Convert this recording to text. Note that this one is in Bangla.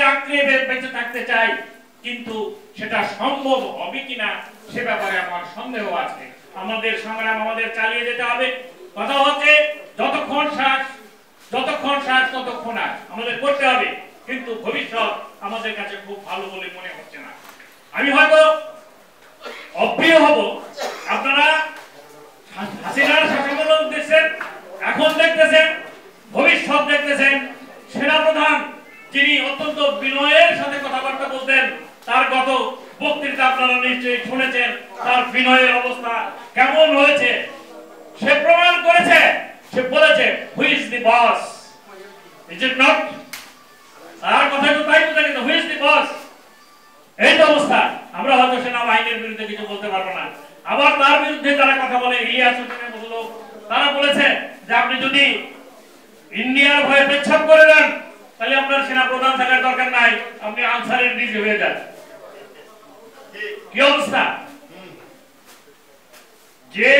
আঁকড়ে বেঁচে থাকতে চাই, কিন্তু সেটা সম্ভব হবে কিনা সে ব্যাপারে আমার সন্দেহ আছে। আমাদের সংগ্রাম আমাদের চালিয়ে যেতে হবে। কথা হচ্ছে যতক্ষণ শ্বাস ততক্ষণ আস আমাদের করতে হবে, কিন্তু ভবিষ্যৎ আমাদের কাছে খুব ভালো বলে মনে হচ্ছে না। আমি হয়তো অপ্রিয় হব, আপনারা হাসিনার শাসনামল দেখছেন, এখন দেখতেছেন, ভবিষ্যৎ দেখতেছেন। সেনাপ্রধান যিনি অত্যন্ত বিনয়ের সাথে কথাবার্তা বলতেন, তার গত বক্তৃতা আপনারা নিশ্চয়ই শুনেছেন, তার বিনয়ের অবস্থা কেমন হয়েছে। সে প্রমাণ করেছে, সে বলেছে who is the boss, is it not? তার কথা তো তাই তো জানি, হু ইজ দি বস। এই তো অবস্থা। আমরা হয়তো সেনাবাহিনীর বিরুদ্ধে কিছু বলতে পারবো না। আবার তার বিরুদ্ধে যারা কথা বলে, ইলিয়াস হোসেনের মতো লোক, তারা বলেছে যে আপনি যদি ইন্ডিয়ার ভয়ে পেচ্ছাপ করে দেন তাহলে আপনার সেনা প্রধান থাকার দরকার নাই, আপনি আনসারের ডিজি হয়ে যান। কি অবস্থা! যে